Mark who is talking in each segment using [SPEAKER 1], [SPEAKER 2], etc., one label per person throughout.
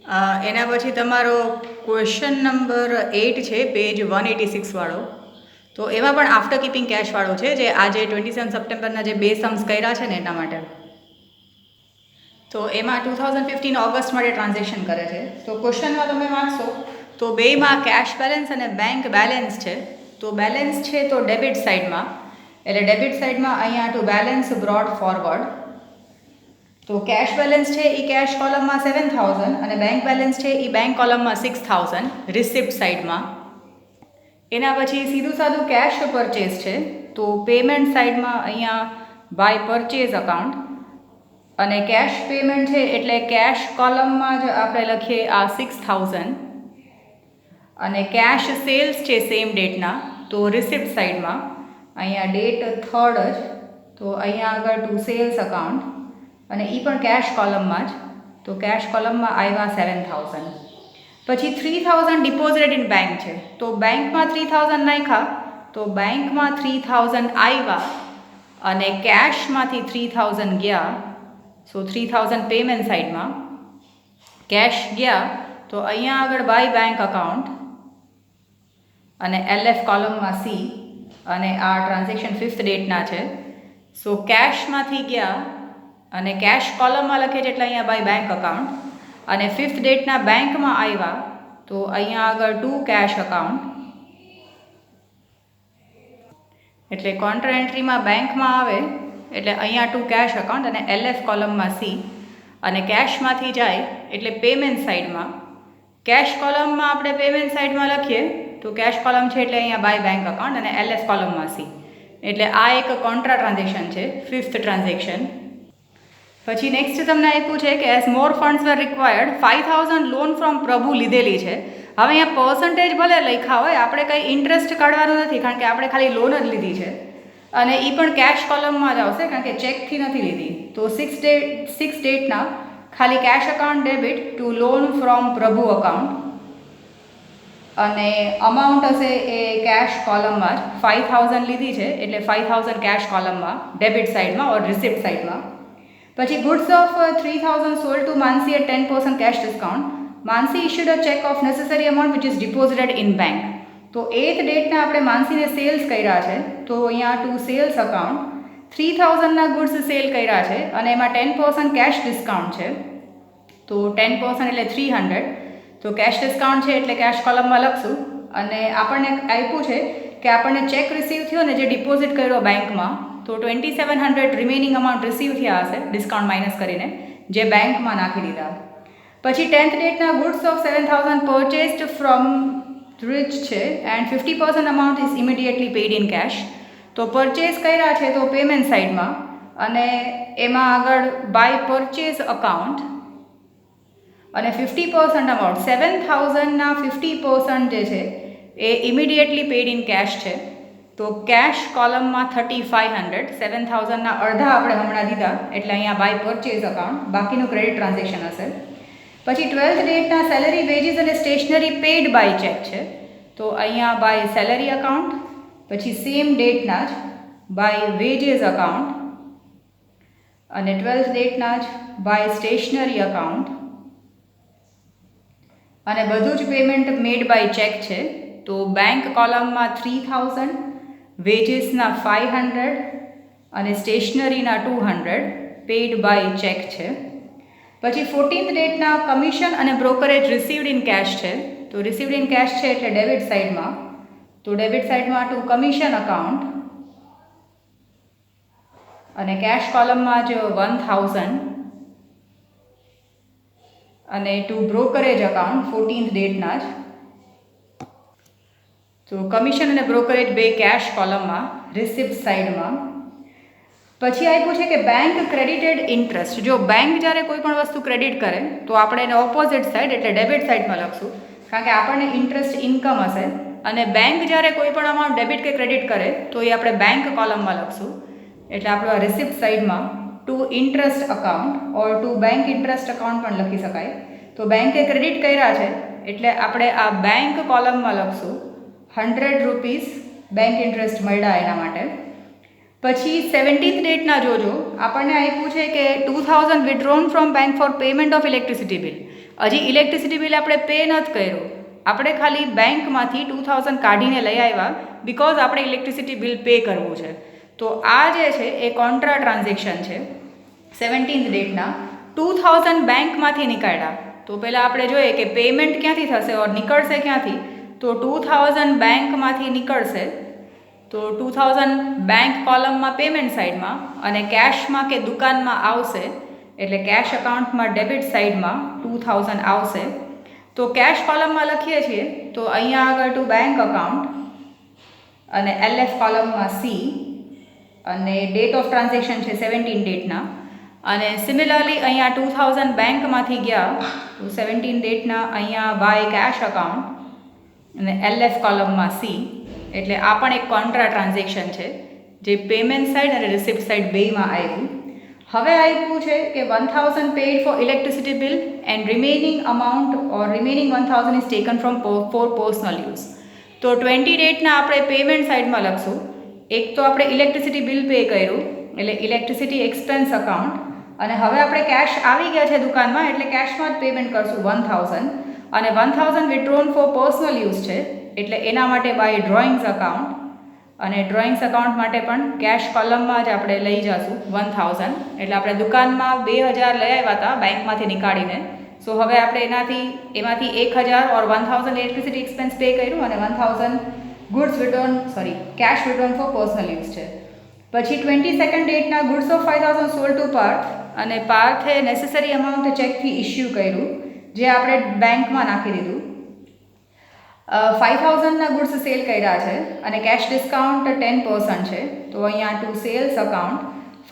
[SPEAKER 1] એના પછી તમારો ક્વેશ્ચન નંબર 8 છે, પેજ 186 વાળો. તો એમાં પણ આફ્ટર કીપિંગ કેશવાળો છે, જે આજે 27 સપ્ટેમ્બરના જે બે સમ્સ કર્યા છે ને એના માટે. તો એમાં 2015 ઓગસ્ટ માટે ટ્રાન્ઝેક્શન કરે છે. તો ક્વેશ્ચનમાં તમે વાંચશો તો બેમાં કેશ બેલેન્સ અને બેંક બેલેન્સ છે. તો બેલેન્સ છે તો ડેબિટ સાઇડમાં, એટલે ડેબિટ સાઇડમાં અહીંયા ટુ બેલેન્સ બ્રોડ ફોરવર્ડ. તો કેશ બેલેન્સ છે એ કેશ કોલમમાં 7000 અને બેંક બેલેન્સ છે એ બેંક કોલમમાં 6000 રિસિપ્ટ સાઇડમાં. એના પછી સીધું સાદું કેશ પરચેસ છે. તો પેમેન્ટ સાઇડમાં અહીંયા બાય પરચેઝ અકાઉન્ટ અને કેશ પેમેન્ટ છે એટલે કેશ કોલમમાં જ આપણે લખીએ આ 6000 અને કેશ સેલ્સ છે સેમ ડેટના તો રિસિપ્ટ સાઇડમાં અહીંયા ડેટ 3rd જ, તો અહીંયા આગળ ટુ સેલ્સ અકાઉન્ટ અને એ પણ કેશ કોલમમાં જ, તો કેશ કોલમમાં આવ્યા 7000. પછી 3000 ડિપોઝિટેડ ઇન બેંક છે. તો બેંકમાં 3000 નાખ્યા તો બેંકમાં 3000 આવ્યા અને કેશમાંથી 3000 ગયા. સો 3000 પેમેન્ટ સાઇડમાં કેશ ગયા તો અહીંયા આગળ બાય બેંક અકાઉન્ટ અને LF કોલમમાં C અને આ ટ્રાન્ઝેક્શન 5th ડેટના છે. સો કેશમાંથી ગયા અને કેશ કોલમમાં લખે છે એટલે અહીંયા બાય બેંક અકાઉન્ટ અને 5th ડેટના બેંકમાં આવ્યા તો અહીંયા આગળ ટુ કેશ અકાઉન્ટ, એટલે કોન્ટ્રા એન્ટ્રીમાં બેંકમાં આવે એટલે અહીંયા ટુ કેશ અકાઉન્ટ અને LF કોલમમાં C અને કેશમાંથી જાય એટલે પેમેન્ટ સાઇડમાં. કેશ કોલમમાં આપણે પેમેન્ટ સાઇડમાં લખીએ તો કેશ કોલમ છે એટલે અહીંયા બાય બેંક અકાઉન્ટ અને LF કોલમમાં C, એટલે આ એક કોન્ટ્રા ટ્રાન્ઝેક્શન છે, 5th ટ્રાન્ઝેક્શન. પછી નેક્સ્ટ તમને આપ્યું છે કે as more funds were required 5000 loan from Prabhu લીધેલી છે. હવે અહીંયા પર્સન્ટેજ ભલે લખ્યા હોય, આપણે કંઈ ઇન્ટરેસ્ટ કાઢવાનું નથી કારણ કે આપણે ખાલી લોન જ લીધી છે અને એ પણ કેશ કોલમમાં જ આવશે કારણ કે ચેકથી નથી લીધી. તો 6 ડેટના ખાલી cash account debit to loan from પ્રભુ અકાઉન્ટ અને અમાઉન્ટ હશે એ કેશ કોલમમાં જ 5000 લીધી છે એટલે 5000 કેશ કોલમમાં ડેબિટ સાઇડમાં ઓર રિસિપ્ટ સાઇડમાં. પછી goods of 3000 sold to Mansi at 10% cash discount. Mansi issued a cheque of necessary amount which is deposited in bank. તો 8th ડેટના આપણે માનસીને સેલ્સ કર્યા છે તો અહીંયા ટુ સેલ્સ અકાઉન્ટ 3000ના ગુડ્સ સેલ કર્યા છે અને એમાં 10% કેશ ડિસ્કાઉન્ટ છે. તો 10% એટલે 300. તો કેશ ડિસ્કાઉન્ટ છે એટલે કેશ કોલમમાં લખશું અને આપણને આપ્યું છે કે આપણને ચેક રિસીવ થયો ને જે ડિપોઝિટ કર્યો બેંકમાં તો 2700 રિમેનિંગ અમાઉન્ટ રિસીવ થયા હશે ડિસ્કાઉન્ટ માઇનસ કરીને, જે બેંકમાં નાખી દીધા. પછી 10th ડેટના goods of 7000 purchased from Rich છે and 50% amount is immediately paid in cash. તો પરચેસ કર્યા છે તો પેમેન્ટ સાઇડમાં અને એમાં આગળ બાય પરચેસ અકાઉન્ટ અને 50% અમાઉન્ટ 7000ના 50% જે છે એ ઇમિડિયેટલી પેઇડ ઇન કેશ છે. તો કેશ કોલમમાં 3500, 7000ના અડધા આપણે હમણાં દીધા એટલે અહીંયા બાય પરચેઝ અકાઉન્ટ, બાકીનું ક્રેડિટ ટ્રાન્ઝેક્શન હશે. પછી 12th ડેટના સેલરી વેજીસ અને સ્ટેશનરી પેઇડ બાય ચેક છે તો અહીંયા બાય સેલરી અકાઉન્ટ, પછી સેમ ડેટના જ બાય વેજીસ અકાઉન્ટ અને 12th ડેટના જ બાય સ્ટેશનરી અકાઉન્ટ અને બધું જ પેમેન્ટ મેડ બાય ચેક છે. તો બેંક કોલમમાં 3000, વેજીસના 500 અને સ્ટેશનરીના 200 પેઇડ બાય ચેક છે. પછી 14th ડેટના કમિશન અને બ્રોકરેજ રિસીવડ ઇન કેશ છે. તો રિસીવડ ઇન કેશ છે એટલે ડેબિટ સાઇડમાં, તો ડેબિટ સાઇડમાં ટુ કમિશન અકાઉન્ટ અને કેશ કોલમમાં જ 1000 અને ટુ બ્રોકરેજ અકાઉન્ટ 14th ડેટના જ. તો કમિશન અને બ્રોકરેજ બે કેશ કોલમમાં રિસિપ્ટ સાઇડમાં. પછી આપ્યું છે કે બેંક ક્રેડિટેડ ઇન્ટરેસ્ટ. જો બેંક જ્યારે કોઈ પણ વસ્તુ ક્રેડિટ કરે તો આપણે એને ઓપોઝિટ સાઇડ એટલે ડેબિટ સાઇડમાં લખશું કારણ કે આપણને ઇન્ટરેસ્ટ ઇન્કમ હશે અને બેંક જ્યારે કોઈ પણ અમાઉન્ટ ડેબિટ કે ક્રેડિટ કરે તો એ આપણે બેંક કોલમમાં લખશું એટલે આપણું આ રિસિપ્ટ સાઇડમાં to interest account or to bank interest account પણ લખી શકાય. તો બેંકે ક્રેડિટ કર્યા છે એટલે આપણે આ બેંક કોલમમાં લખશું 100 રૂપીસ બેંક ઇન્ટરેસ્ટ મળ્યા એના માટે. પછી 17th ડેટના જોજો આપણને આપ્યું છે કે 2000 withdrawn from bank for payment of electricity bill. હજી ઇલેક્ટ્રિસિટી બિલ આપણે પે નથી કર્યું, આપણે ખાલી બેંકમાંથી 2000 કાઢીને લઈ આવ્યા બિકોઝ આપણે ઇલેક્ટ્રિસિટી બિલ પે કરવું છે. તો આ જે છે એ કોન્ટ્રા ટ્રાન્ઝેક્શન છે. 17th ડેટના 2000 બેંકમાંથી નીકાળ્યા. તો પહેલાં આપણે જોઈએ કે પેમેન્ટ ક્યાંથી થશે ઓર નીકળશે ક્યાંથી. તો 2000 બેંકમાંથી નીકળશે, તો 2000 બેંક કોલમમાં પેમેન્ટ સાઈડમાં અને કેશમાં કે દુકાનમાં આવશે, એટલે કેશ એકાઉન્ટમાં ડેબિટ સાઈડમાં 2000 આવશે. તો કેશ કોલમમાં લખીએ છીએ તો અહીંયા આગળ ટુ બેંક અકાઉન્ટ અને LF કોલમમાં C અને ડેટ ઓફ ટ્રાન્ઝેક્શન છે 17 ડેટના. અને સિમિલરલી અહીંયા 2000 બેંકમાંથી ગયા તો 17 ડેટના અહીંયા બાય કેશ અકાઉન્ટ અને LF કોલમમાં C, એટલે આ પણ એક કોન્ટ્રા ટ્રાન્ઝેક્શન છે જે પેમેન્ટ સાઇડ અને રિસિપ્ટ સાઇડ બેયમાં આવ્યું. હવે આપ્યું છે કે 1000 paid for electricity bill and remaining amount or remaining 1000 is taken from for personal use. તો 20 ડેટના આપણે પેમેન્ટ સાઇડમાં લખશું. એક તો આપણે ઇલેક્ટ્રિસિટી બિલ પે કર્યું એટલે ઇલેક્ટ્રિસિટી એક્સપેન્સ અકાઉન્ટ, અને હવે આપણે કેશ આવી ગયા છે દુકાનમાં એટલે કેશમાં જ પેમેન્ટ કરશું 1000, અને 1000 વિથડ્રોન ફોર પર્સનલ યુઝ છે એટલે એના માટે બાય ડ્રોઈંગ્સ અકાઉન્ટ, અને ડ્રોઈંગ્સ અકાઉન્ટ માટે પણ કેશ કોલમમાં જ આપણે લઈ જશું 1000. એટલે આપણે દુકાનમાં 2000 લઈ આવ્યા હતા બેંકમાંથી નીકાળીને. સો હવે આપણે એમાંથી 1000 ઓર 1000 ઇલેક્ટ્રિસિટી એક્સપેન્સ પે કર્યું અને 1000 goods cash withdrawn for personal use છે. પછી 22nd ડેટના goods of 5000 sold to Parth, અને પાર્થે નેસેસરી અમાઉન્ટ ચેકથી ઇસ્યુ કર્યું જે આપણે બેંકમાં નાખી દીધું. 5000ના ગુડ્સ સેલ કર્યા છે અને કેશ ડિસ્કાઉન્ટ 10% છે. તો અહીંયા ટુ સેલ્સ અકાઉન્ટ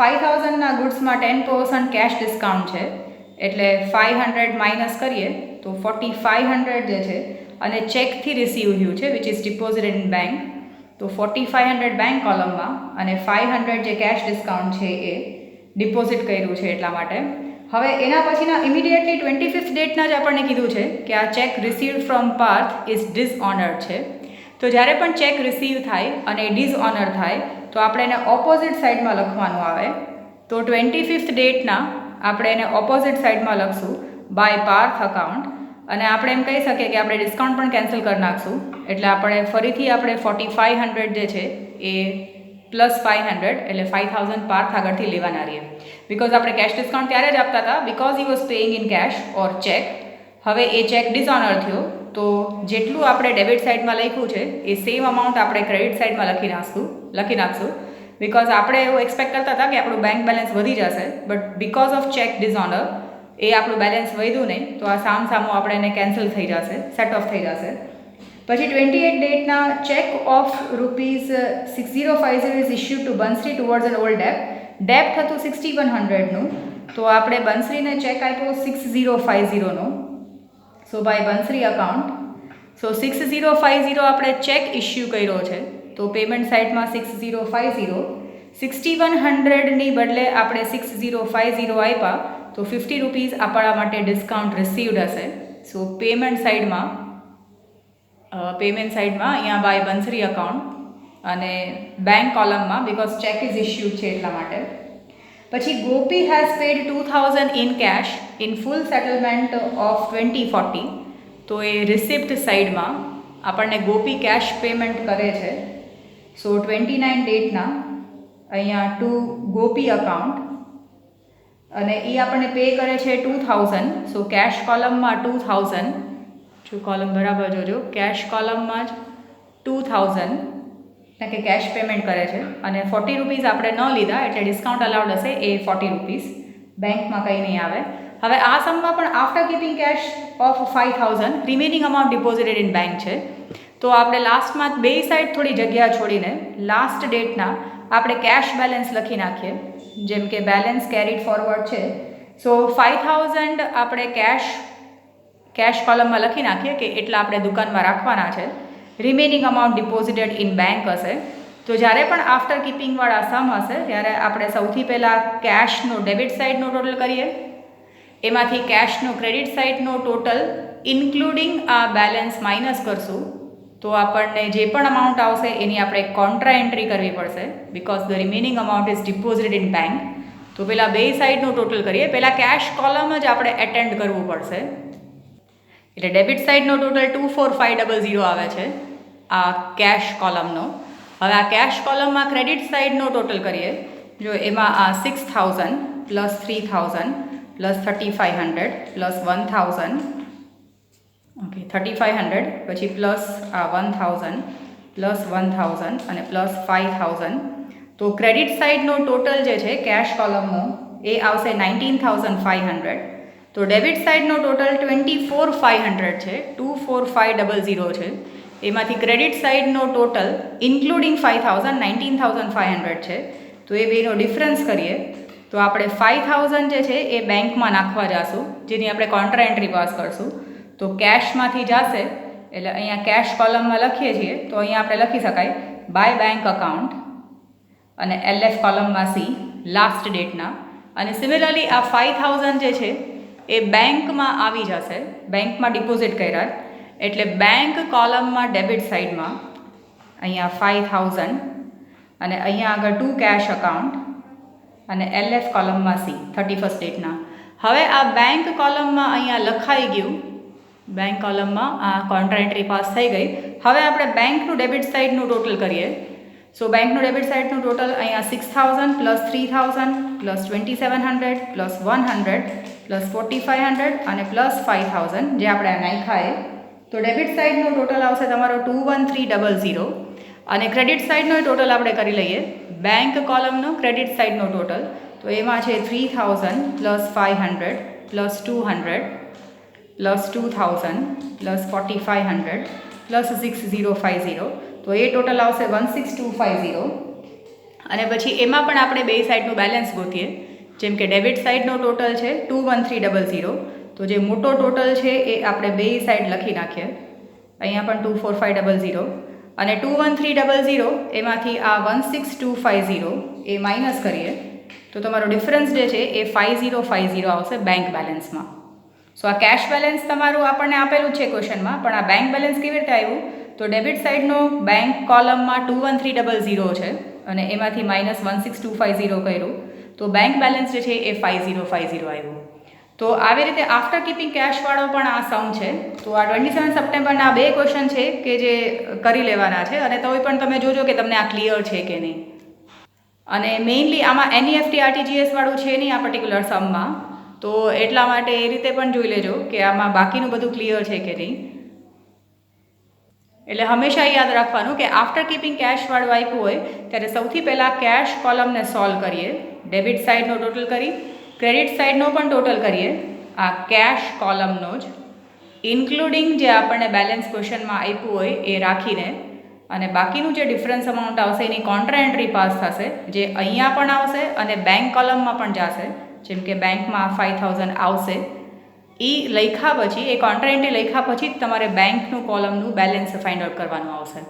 [SPEAKER 1] 5000ના ગુડ્સમાં 10% કેશ ડિસ્કાઉન્ટ છે એટલે 500 માઇનસ કરીએ તો 4500 જે છે અને ચેકથી રિસીવ થયું છે which is deposited in bank. તો 4500 બેંક કોલમમાં અને 500 જે કેશ ડિસ્કાઉન્ટ છે એ ડિપોઝિટ કર્યું છે એટલા માટે. હવે એના પછીના ઇમિડિયેટલી 25th ડેટના જ આપણને કીધું છે કે આ cheque received from Parth is dishonoured છે. તો જ્યારે પણ ચેક રિસીવ થાય અને ડિસઓનર થાય તો આપણે એને ઓપોઝિટ સાઈડમાં લખવાનું આવે. તો 25th ડેટના આપણે એને ઓપોઝિટ સાઈડમાં લખશું બાય પાર્થ અકાઉન્ટ, અને આપણે એમ કહી શકીએ કે આપણે ડિસ્કાઉન્ટ પણ કેન્સલ કરી નાખશું. એટલે આપણે ફરીથી આપણે 4500 જે છે એ પ્લસ 500 એટલે 5000 પાર્થ આગળથી લેવાના રહીએ. બિકોઝ આપણે કેશ ડિસ્કાઉન્ટ ત્યારે જ આપતા હતા because he was paying in cash or check. હવે એ ચેક ડિસઓનર થયો તો જેટલું આપણે ડેબિટ સાઇડમાં લખ્યું છે એ સેમ અમાઉન્ટ આપણે ક્રેડિટ સાઇડમાં લખી નાખશું બિકોઝ આપણે એવું એક્સપેક્ટ કરતા હતા કે આપણું બેંક બેલેન્સ વધી જશે, but because of cheque dishonour એ આપણું બેલેન્સ વધ્યું નહીં, તો આ સામસામું આપણે એને કેન્સલ થઈ જશે, સેટ ઓફ થઈ જશે. પછી 28 ડેટના cheque of ₹6050 is issued to Bansari towards an old ડેપ્ટ હતું 6100નું. તો આપણે બંસરીને ચેક આપ્યો 6050નો. So bye Bansari account. સો 6050 આપણે ચેક ઇસ્યુ કર્યો છે તો પેમેન્ટ સાઇડમાં 6050, 6100ની બદલે આપણે 6050 આપ્યા તો ₹50 આપણા માટે ડિસ્કાઉન્ટ રિસીવ્ડ હશે. સો પેમેન્ટ સાઇડમાં અહીંયા બાય બંસરી અકાઉન્ટ અને બેંક કોલમમાં બિકોઝ ચેક ઇઝ ઇસ્યુડ છે એટલા માટે. પછી Gopi has paid 2000 in cash in full settlement of 2040. તો એ રિસિપ્ટ સાઇડમાં આપણને ગોપી કેશ પેમેન્ટ કરે છે. સો 29 ડેટના અહીંયા ટુ ગોપી અકાઉન્ટ અને એ આપણને પે કરે છે 2000. સો કેશ કોલમમાં 2000, જો કોલમ બરાબર જોજો, કેશ કોલમમાં જ 2000 કે કેશ પેમેન્ટ કરે છે અને ₹40 આપણે ન લીધા એટલે ડિસ્કાઉન્ટ અલાઉડ હશે એ ₹40, બેંકમાં કંઈ નહીં આવે. હવે આ સમમાં પણ after keeping cash of 5000 remaining amount deposited in bank છે. તો આપણે લાસ્ટમાં બે સાઈડ થોડી જગ્યા છોડીને લાસ્ટ ડેટના આપણે કેશ બેલેન્સ લખી નાખીએ, જેમ કે બેલેન્સ કેરીડ ફોરવર્ડ છે. સો 5000 આપણે કેશ કોલમમાં લખી નાખીએ કે એટલા આપણે દુકાનમાં રાખવાના છે. Remaining amount deposited in bank હશે. તો જ્યારે પણ આફ્ટર કીપિંગવાળા સમ હશે ત્યારે આપણે સૌથી પહેલાં કેશનો ડેબિટ સાઇડનો ટોટલ કરીએ, એમાંથી કેશનો ક્રેડિટ સાઇડનો ટોટલ ઇન્ક્લુડિંગ આ બેલેન્સ માઇનસ કરશું. તો આપણને જે પણ અમાઉન્ટ આવશે એની આપણે કોન્ટ્રા એન્ટ્રી કરવી પડશે because the remaining amount is deposited in bank. તો પહેલાં બે સાઇડનું ટોટલ કરીએ. પહેલાં કેશ કોલમ જ આપણે એટેન્ડ કરવું પડશે. એટલે ડેબિટ સાઇડનો ટોટલ 24500 આવે છે આ કેશ કોલમનો. હવે આ કેશ કોલમમાં ક્રેડિટ સાઇડનો ટોટલ કરીએ. જો એમાં આ 6000 પ્લસ 3000 પ્લસ 3500 પ્લસ 1000, ઓકે 3500, પછી પ્લસ આ 1000 પ્લસ 1000 અને પ્લસ 5000. તો ક્રેડિટ સાઇડનો ટોટલ જે છે કેશ કોલમનો એ આવશે 19500. તો ડેબિટ સાઇડનો ટોટલ 24500 છે, 24500 છે. એમાંથી ક્રેડિટ સાઇડનો ટોટલ ઇન્ક્લુડિંગ 5000 19500 છે. તો એ બેનો ડિફરન્સ કરીએ તો આપણે 5000 જે છે એ બેંકમાં નાખવા જઈશું, જેની આપણે કોન્ટ્રા એન્ટ્રી પાસ કરશું. તો કેશમાંથી જશે એટલે અહીંયા કેશ કોલમમાં લખીએ છીએ તો અહીંયા આપણે લખી શકાય બાય બેંક અકાઉન્ટ અને LF કોલમમાં C લાસ્ટ ડેટના. અને સિમિલરલી આ 5000 જે છે એ બેંકમાં આવી જશે, બેંકમાં ડિપોઝિટ કર્યા એટલે બેંક કોલમમાં ડેબિટ સાઇડમાં અહીંયા 5000 અને અહીંયા આગળ ટુ કેશ અકાઉન્ટ અને LF કોલમમાં C 31st ડેટના. હવે આ બેંક કોલમમાં અહીંયા લખાઈ ગયું, બેંક કોલમમાં આ કોન્ટ્રા એન્ટ્રી પાસ થઈ ગઈ. હવે આપણે બેંકનું ડેબિટ સાઇડનું ટોટલ કરીએ. સો બેંકનું ડેબિટ સાઇડનું ટોટલ અહીંયા 6000 પ્લસ 3000 પ્લસ 2700 પ્લસ 100 પ્લસ 4500 અને પ્લસ 5000 જે આપણે નાખ્યા. તો ડેબિટ સાઇડનું ટોટલ આવશે તમારો 21300 અને ક્રેડિટ સાઇડનો ટોટલ આપણે કરી લઈએ. બેંક કોલમનો ક્રેડિટ સાઇડનો ટોટલ તો એમાં છે 3000 plus 500 plus 200 plus 2000 plus 4500 plus 6050. તો એ ટોટલ આવશે 16250. અને પછી એમાં પણ આપણે બે સાઇડનું બેલેન્સ ગોતીએ. જેમ કે ડેબિટ સાઇડનો ટોટલ છે 21300. તો જે મોટો ટોટલ છે એ આપણે બે સાઇડ લખી નાખીએ. અહીંયા પણ 24500 અને 21300 એમાંથી આ 16250 એ માઇનસ કરીએ તો તમારો ડિફરન્સ જે છે એ 5050 આવશે બેંક બેલેન્સમાં. સો આ કેશ બેલેન્સ તમારું આપણને આપેલું છે ક્વેશ્ચનમાં, પણ આ બેંક બેલેન્સ કેવી રીતે આવ્યું? તો ડેબિટ સાઇડનો બેંક કોલમમાં 21300 છે અને એમાંથી માઇનસ 16250 કર્યું તો બેંક બેલેન્સ જે છે એ 5050 આવ્યું. તો આવી રીતે આફ્ટર કીપિંગ કેશવાળો પણ આ સમ છે. તો આ 27 સપ્ટેમ્બરના બે ક્વેશ્ચન છે કે જે કરી લેવાના છે અને તોય પણ તમે જોજો કે તમને આ ક્લિયર છે કે નહીં. અને મેઇનલી આમાં NEFT RTGS વાળું છે નહીં આ પર્ટિક્યુલર સમમાં, તો એટલા માટે એ રીતે પણ જોઈ લેજો કે આમાં બાકીનું બધું ક્લિયર છે કે નહીં. એટલે હંમેશા યાદ રાખવાનું કે આફ્ટર કીપિંગ કેશવાળું આપ્યું હોય ત્યારે સૌથી પહેલાં કેશ કોલમને સોલ્વ કરીએ, ડેબિટ સાઇડનો ટોટલ કરી, ક્રેડિટ સાઇડનો પણ ટોટલ કરીએ આ કેશ કોલમનો જ, ઇન્ક્લુડિંગ જે આપણને બેલેન્સ ક્વેશ્ચનમાં આપ્યું હોય એ રાખીને, અને બાકીનું જે ડિફરન્સ અમાઉન્ટ આવશે એની કોન્ટ્રા એન્ટ્રી પાસ થશે, જે અહીંયા પણ આવશે અને બેંક કોલમમાં પણ જશે. જેમ કે બેંકમાં 5000 આવશે, એ લખ્યા પછી એ કોન્ટ્રા એન્ટ્રી લખ્યા પછી જ તમારે બેંકનું કોલમનું બેલેન્સ ફાઇન્ડ આઉટ કરવાનું આવશે.